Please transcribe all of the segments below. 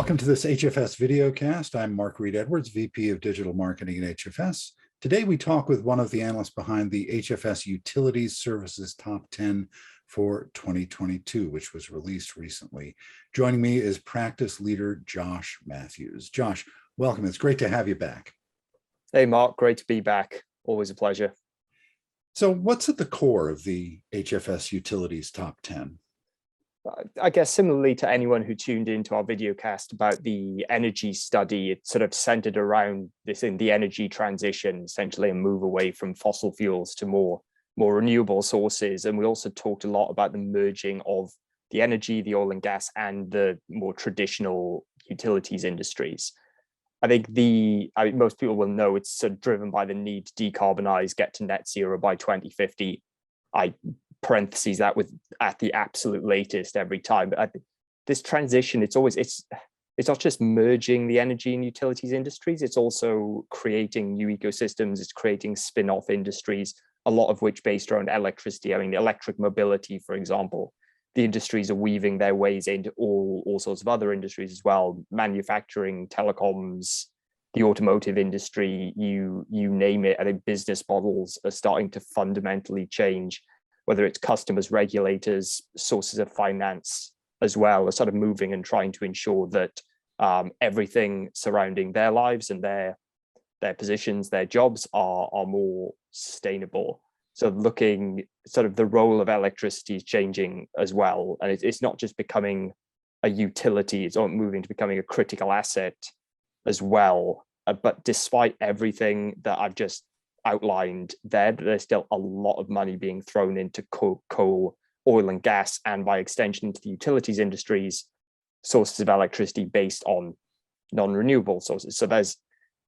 Welcome to this HFS Videocast. I'm Mark Reed Edwards, VP of Digital Marketing at HFS. Today we talk with one of the analysts behind the HFS Utilities Services Top 10 for 2022, which was released recently. Joining me is practice leader Josh Matthews. Josh, welcome. It's great to have you back. Hey, Mark. Great to be back. Always a pleasure. So what's at the core of the HFS Utilities Top 10? I guess similarly to anyone who tuned into our videocast about the energy study, it's sort of centered around this in the energy transition, essentially a move away from fossil fuels to more renewable sources. And we also talked a lot about the merging of the energy, the oil and gas, and the more traditional utilities industries. I think most people will know it's sort of driven by the need to decarbonize, get to net zero by 2050. I parentheses that with at the absolute latest every time. But this transition, it's not just merging the energy and utilities industries, it's also creating new ecosystems, it's creating spin-off industries, a lot of which based around electricity. I mean, electric mobility, for example, the industries are weaving their ways into all sorts of other industries as well, manufacturing, telecoms, the automotive industry, you name it. I think business models are starting to fundamentally change, whether it's customers, regulators, sources of finance as well, are sort of moving and trying to ensure that everything surrounding their lives and their positions, their jobs are more sustainable. So looking sort of the role of electricity is changing as well. And it's not just becoming a utility, it's moving to becoming a critical asset as well. But despite everything that I've just outlined there's still a lot of money being thrown into coal, oil and gas, and by extension into the utilities industries, sources of electricity based on non-renewable sources. So there's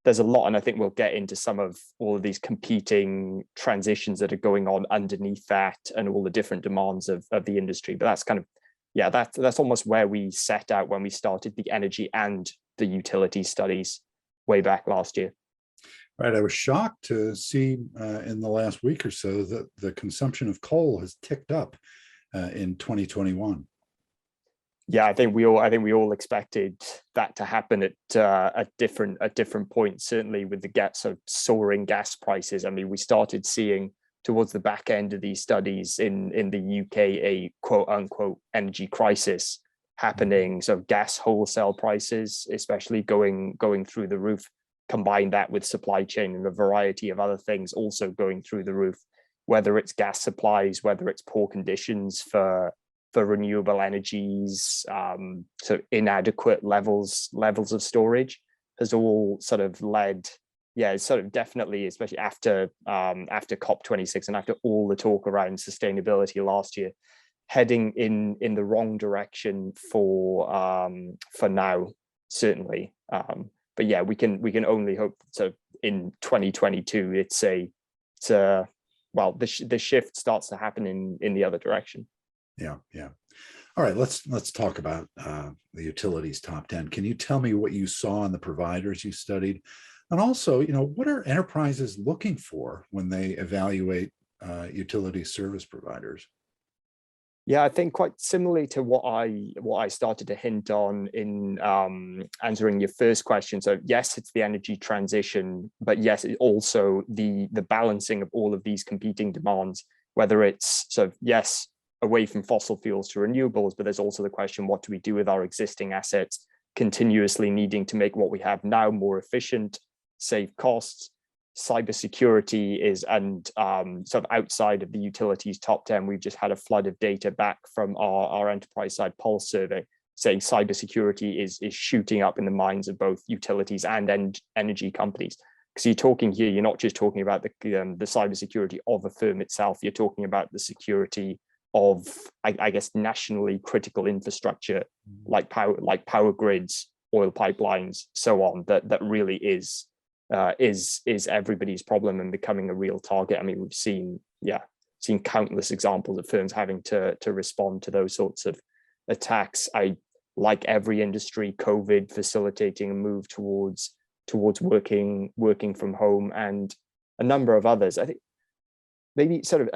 a lot, and I think we'll get into some of all of these competing transitions that are going on underneath that and all the different demands of the industry. But that's kind of, yeah, that's almost where we set out when we started the energy and the utility studies way back last year. Right. I was shocked to see in the last week or so that the consumption of coal has ticked up in 2021. Yeah, I think we all expected that to happen at different points. Certainly, with the sort of soaring gas prices. I mean, we started seeing towards the back end of these studies in the UK a quote unquote energy crisis happening. So gas wholesale prices, especially going through the roof. Combine that with supply chain and a variety of other things also going through the roof, whether it's gas supplies, whether it's poor conditions for renewable energies, so inadequate levels of storage has all sort of led, it's sort of definitely, especially after COP26 and after all the talk around sustainability last year, heading in the wrong direction for now, certainly. But yeah, we can only hope. So in 2022, the shift starts to happen in the other direction. Yeah. All right, let's talk about the utilities top 10. Can you tell me what you saw in the providers you studied, and also, what are enterprises looking for when they evaluate utility service providers? Yeah, I think quite similarly to what I started to hint on in answering your first question. So yes, it's the energy transition, but yes, it's also the balancing of all of these competing demands, whether it's yes, away from fossil fuels to renewables, but there's also the question, what do we do with our existing assets, continuously needing to make what we have now more efficient, save costs. Cybersecurity is, and sort of outside of the utilities top 10, we've just had a flood of data back from our enterprise side pulse survey saying cybersecurity is shooting up in the minds of both utilities and energy companies. Because you're not just talking about the cybersecurity of a firm itself, you're talking about the security of, I guess, nationally critical infrastructure like power grids, oil pipelines, so on, that really is everybody's problem and becoming a real target. I mean, we've seen countless examples of firms having to respond to those sorts of attacks. Like every industry, COVID facilitating a move towards working from home, and a number of others. I think maybe sort of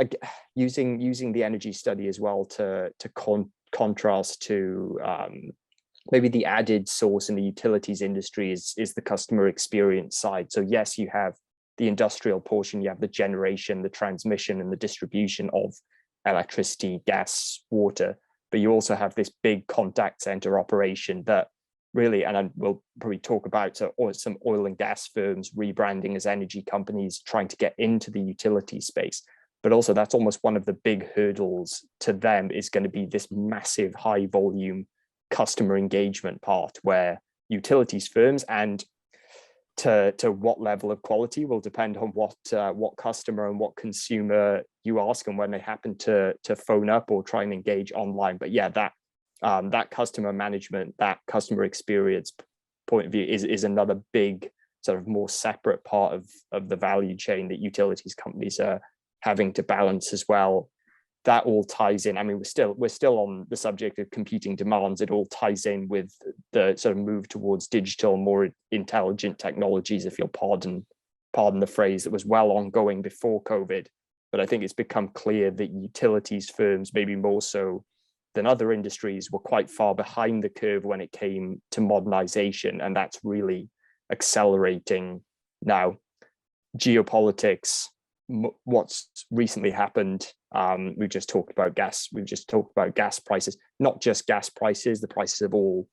using the energy study as well to contrast to maybe the added source in the utilities industry is the customer experience side. So yes, you have the industrial portion, you have the generation, the transmission, and the distribution of electricity, gas, water, but you also have this big contact center operation that really, and we'll probably talk about some oil and gas firms rebranding as energy companies, trying to get into the utility space. But also that's almost one of the big hurdles to them is going to be this massive high volume customer engagement part, where utilities firms, and to what level of quality will depend on what customer and what consumer you ask and when they happen to phone up or try and engage online. But yeah, that customer management, that customer experience point of view is another big sort of more separate part of the value chain that utilities companies are having to balance as well. That all ties in. I mean, we're still on the subject of competing demands. It all ties in with the sort of move towards digital, more intelligent technologies, if you'll pardon the phrase, that was well ongoing before COVID. But I think it's become clear that utilities firms, maybe more so than other industries, were quite far behind the curve when it came to modernization, and that's really accelerating now. Geopolitics, what's recently happened, we've just talked about gas prices, not just gas prices, the prices of all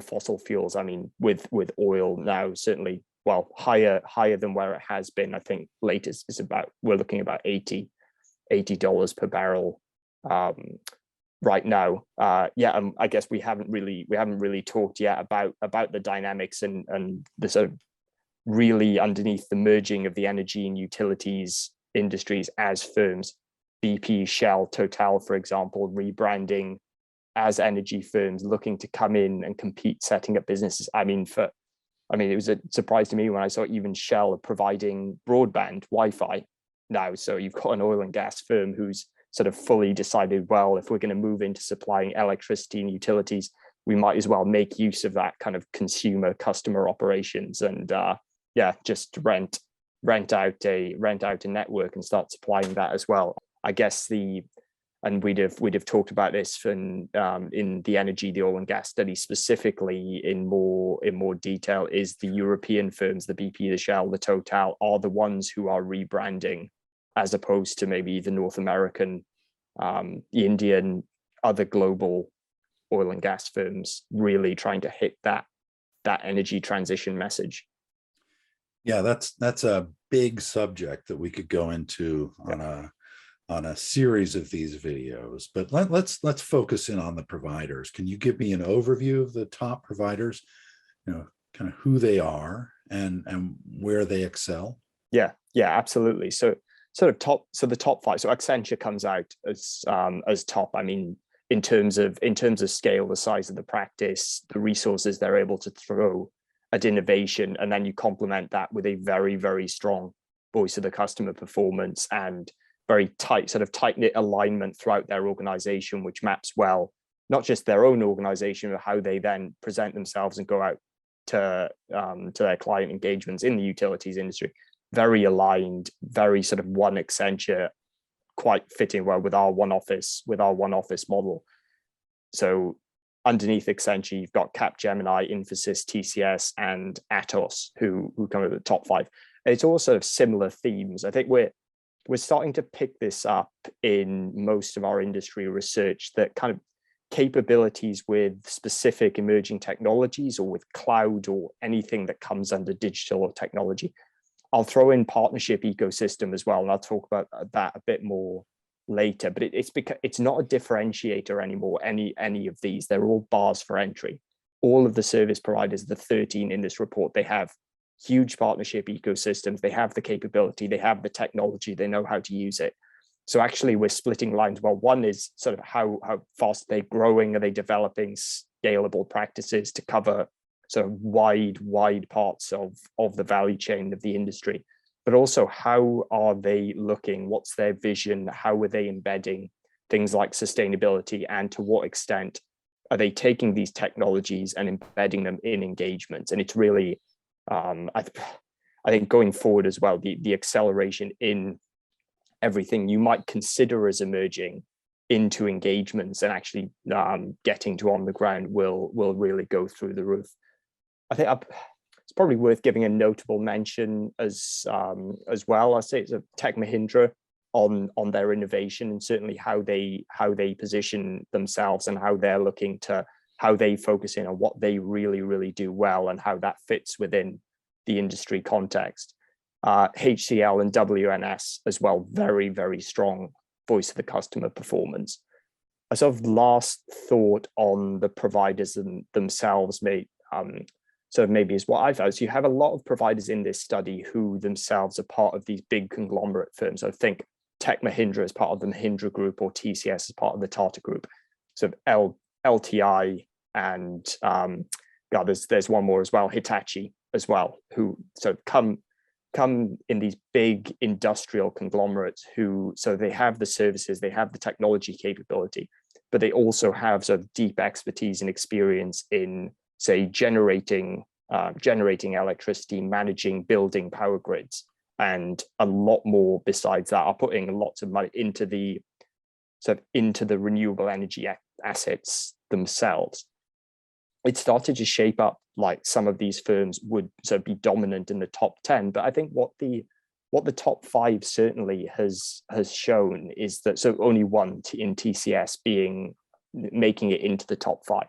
fossil fuels. I mean, with oil now certainly, well, higher than where it has been. I think latest is we're looking about $80 per barrel right now. I guess we haven't really talked yet about the dynamics and the sort of really underneath the merging of the energy and utilities industries as firms. BP, Shell, Total, for example, rebranding as energy firms, looking to come in and compete, setting up businesses. I mean, it was a surprise to me when I saw even Shell providing broadband Wi-Fi now. So you've got an oil and gas firm who's sort of fully decided, well, if we're going to move into supplying electricity and utilities, we might as well make use of that kind of customer operations and just rent out a network and start supplying that as well. I guess and we'd have talked about this in the oil and gas study specifically in more detail, is the European firms, the BP, the Shell, the Total, are the ones who are rebranding, as opposed to maybe the North American, the Indian, other global oil and gas firms really trying to hit that energy transition message. Yeah, that's a big subject that we could go into on a series of these videos, but let's focus in on the providers. Can you give me an overview of the top providers, kind of who they are and where they excel? Yeah, absolutely. So the top five. So Accenture comes out as top. I mean, in terms of scale, the size of the practice, the resources they're able to throw at innovation, and then you complement that with a very, very strong voice of the customer performance and very tight-knit alignment throughout their organization, which maps well, not just their own organization, but how they then present themselves and go out to their client engagements in the utilities industry. Very aligned, very sort of one Accenture, quite fitting well with our one office model. So underneath Accenture, you've got Capgemini, Infosys, TCS, and Atos, who come at the top five. And it's all sort of similar themes. I think we're starting to pick this up in most of our industry research, that kind of capabilities with specific emerging technologies or with cloud or anything that comes under digital or technology. I'll throw in partnership ecosystem as well, and I'll talk about that a bit more later, but it's not a differentiator anymore, any of these. They're all bars for entry. All of the service providers, the 13 in this report, they have huge partnership ecosystems. They have the capability, they have the technology, they know how to use it. So actually we're splitting lines. Well, one is sort of how fast are they growing? Are they developing scalable practices to cover sort of wide parts of the value chain of the industry? But also, how are they looking? What's their vision? How are they embedding things like sustainability? And to what extent are they taking these technologies and embedding them in engagements? And it's really, I think going forward as well, the acceleration in everything you might consider as emerging into engagements and actually getting to on the ground will really go through the roof. I think it's probably worth giving a notable mention as well. I say it's a Tech Mahindra on their innovation, and certainly how they position themselves and how they're looking to how they focus in on what they really do well and how that fits within the industry context. HCL and WNS as well, very strong voice of the customer performance. A sort of last thought on the providers themselves, maybe is what I found. So you have a lot of providers in this study who themselves are part of these big conglomerate firms. I think Tech Mahindra is part of the Mahindra Group, or TCS is part of the Tata Group. So LTI and there's one more as well, Hitachi as well, who so come in these big industrial conglomerates so they have the services, they have the technology capability, but they also have sort of deep expertise and experience in, say, generating electricity, managing, building power grids, and a lot more besides that are putting lots of money into the renewable energy assets themselves. It started to shape up like some of these firms would sort of be dominant in the top 10. But I think what the top 5 certainly has shown is that, so only one in TCS making it into the top 5,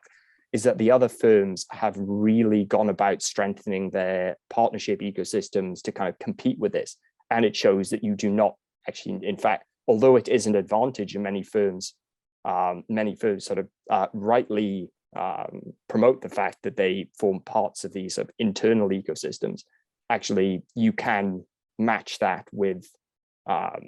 is that the other firms have really gone about strengthening their partnership ecosystems to kind of compete with this. And it shows that you do not actually, in fact, although it is an advantage in many firms sort of rightly promote the fact that they form parts of these sort of internal ecosystems, actually you can match that with a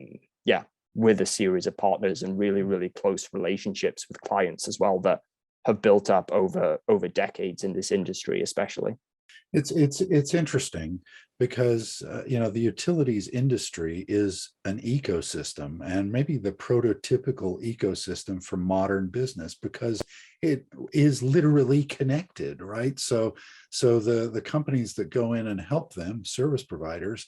series of partners and really close relationships with clients as well that have built up over decades in this industry, especially. It's interesting because the utilities industry is an ecosystem, and maybe the prototypical ecosystem for modern business, because it is literally connected, right? So the companies that go in and help them, service providers,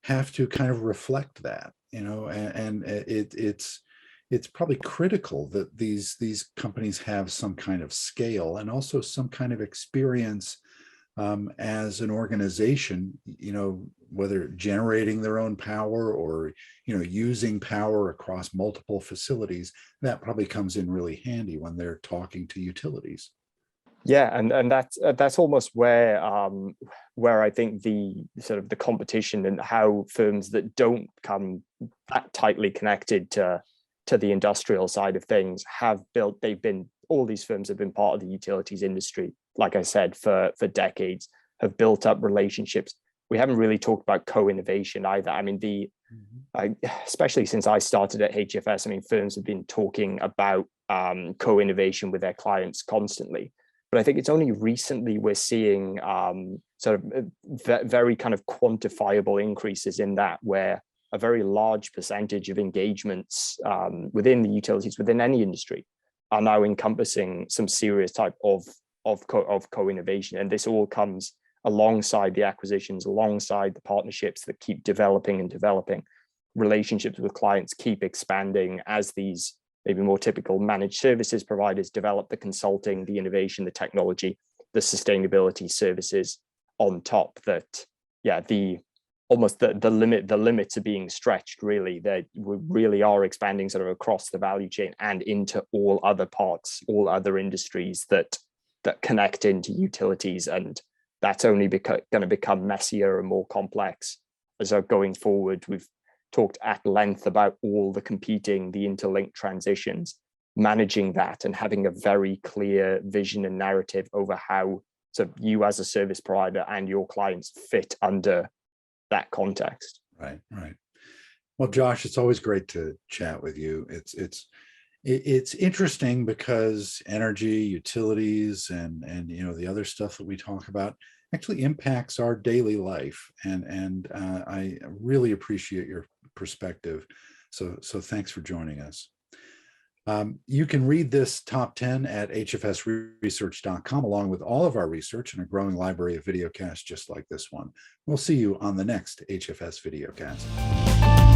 have to kind of reflect that, and it's probably critical that these companies have some kind of scale and also some kind of experience as an organization, whether generating their own power or, using power across multiple facilities. That probably comes in really handy when they're talking to utilities. Yeah, and that's almost where I think the sort of the competition and how firms that don't come that tightly connected to the industrial side of things all these firms have been part of the utilities industry, like I said, for decades, have built up relationships. We haven't really talked about co-innovation either. I mean, especially since I started at HFS, I mean, firms have been talking about co-innovation with their clients constantly. But I think it's only recently we're seeing sort of very kind of quantifiable increases in that, where a very large percentage of engagements within the utilities, within any industry, are now encompassing some serious type of co-innovation. And this all comes alongside the acquisitions, alongside the partnerships that keep developing and developing. Relationships with clients keep expanding as these maybe more typical managed services providers develop the consulting, the innovation, the technology, the sustainability services on top. That, the limits are being stretched, really. That we really are expanding sort of across the value chain and into all other parts, all other industries that connect into utilities. And that's only going to become messier and more complex as going forward. We've talked at length about all the interlinked transitions, managing that and having a very clear vision and narrative over how you as a service provider and your clients fit under that context. Right. Well, Josh, it's always great to chat with you. It's interesting because energy, utilities, and the other stuff that we talk about actually impacts our daily life, and I really appreciate your perspective. So thanks for joining us. You can read this top 10 at hfsresearch.com, along with all of our research and a growing library of videocasts just like this one. We'll see you on the next HFS Videocast.